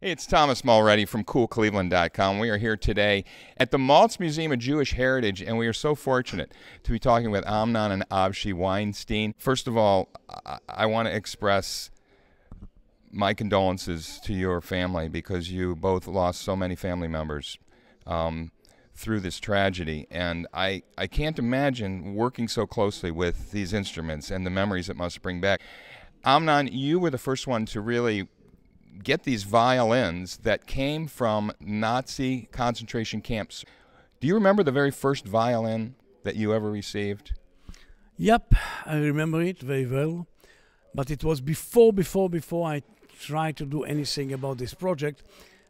Hey, it's Thomas Mulready from CoolCleveland.com. We are here today at the Maltz Museum of Jewish Heritage, and we are so fortunate to be talking with Amnon and Avshi Weinstein. First of all, I want to express my condolences to your family because you both lost so many family members through this tragedy. And I can't imagine working so closely with these instruments and the memories it must bring back. Amnon, you were the first one to really get these violins that came from Nazi concentration camps. Do you remember the very first violin that you ever received? Yep, I remember it very well. But it was before I tried to do anything about this project.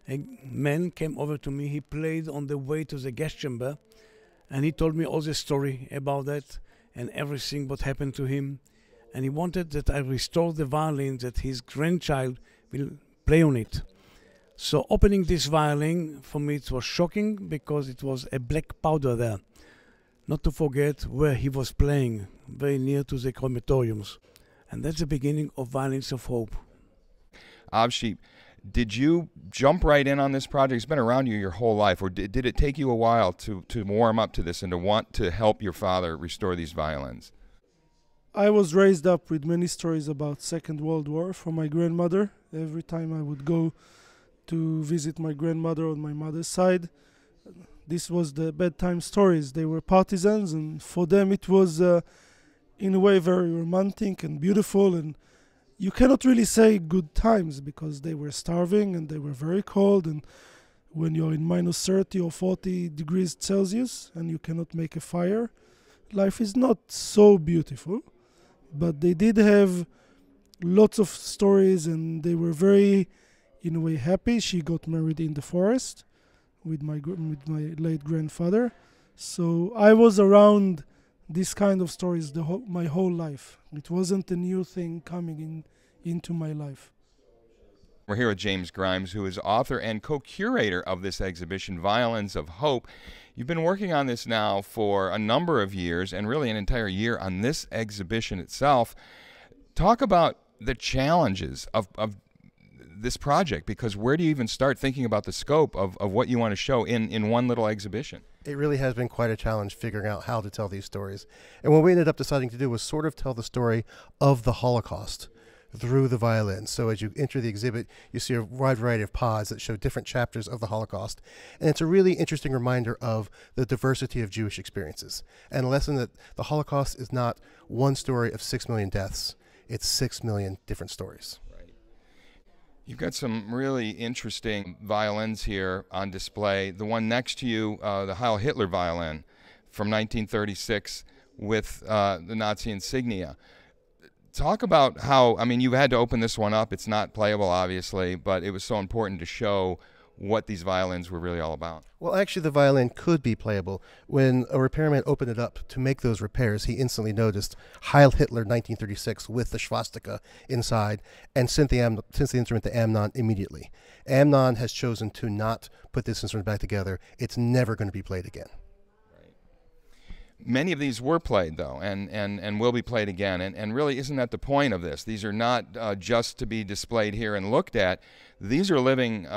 A man came over to me. He played on the way to the gas chamber, and he told me all the story about that and everything what happened to him. And he wanted that I restore the violin, that his grandchild will play on it. So opening this violin, for me it was shocking because it was a black powder there. Not to forget where he was playing, very near to the crematoriums. And that's the beginning of Violins of Hope. Avshi, did you jump right in on this project? It's been around you your whole life, or did it take you a while to warm up to this and to want to help your father restore these violins? I was raised up with many stories about Second World War from my grandmother. Every time I would go to visit my grandmother on my mother's side, this was the bedtime stories. They were partisans, and for them it was in a way very romantic and beautiful, and you cannot really say good times because they were starving and they were very cold, and when you're in minus 30 or 40 degrees Celsius and you cannot make a fire, life is not so beautiful. But they did have lots of stories, and they were very, in a way, happy. She got married in the forest with my late grandfather. So I was around this kind of stories my whole life. It wasn't a new thing coming into my life. We're here with James Grymes, who is author and co-curator of this exhibition, Violins of Hope. You've been working on this now for a number of years, and really an entire year on this exhibition itself. Talk about the challenges of this project, because where do you even start thinking about the scope of what you want to show in one little exhibition? It really has been quite a challenge figuring out how to tell these stories. And what we ended up deciding to do was sort of tell the story of the Holocaust through the violin. So as you enter the exhibit, you see a wide variety of pods that show different chapters of the Holocaust. And it's a really interesting reminder of the diversity of Jewish experiences, and a lesson that the Holocaust is not one story of 6 million deaths. It's 6 million different stories. Right. You've got some really interesting violins here on display. The one next to you, the Heil Hitler violin from 1936 with the Nazi insignia. Talk about how, I mean, you had to open this one up. It's not playable, obviously, but it was so important to show what these violins were really all about. Well, actually, the violin could be playable. When a repairman opened it up to make those repairs, he instantly noticed Heil Hitler 1936 with the swastika inside, and sent the instrument to Amnon immediately. Amnon has chosen to not put this instrument back together. It's never going to be played again. Many of these were played, though, and will be played again. And really, isn't that the point of this? These are not just to be displayed here and looked at. These are living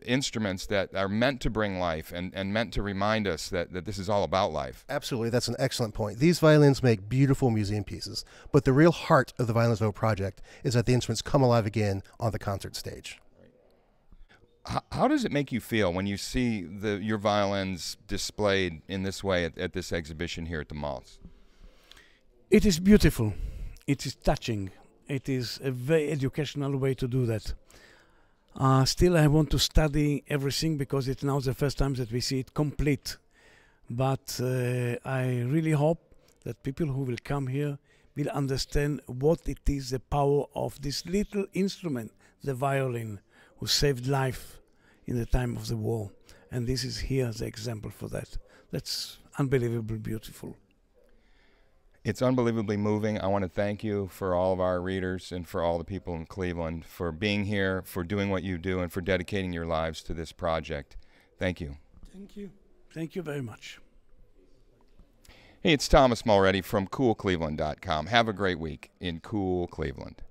instruments that are meant to bring life and meant to remind us that this is all about life. Absolutely. That's an excellent point. These violins make beautiful museum pieces, but the real heart of the Violins of Hope project is that the instruments come alive again on the concert stage. How does it make you feel when you see your violins displayed in this way at this exhibition here at the Maltz? It is beautiful. It is touching. It is a very educational way to do that. Still, I want to study everything because it's now the first time that we see it complete. But I really hope that people who will come here will understand what it is, the power of this little instrument, the violin, who saved life in the time of the war. And this is here the example for that. That's unbelievably beautiful. It's unbelievably moving. I want to thank you for all of our readers and for all the people in Cleveland for being here, for doing what you do, and for dedicating your lives to this project. Thank you. Thank you. Thank you very much. Hey, it's Thomas Mulready from CoolCleveland.com. Have a great week in Cool Cleveland.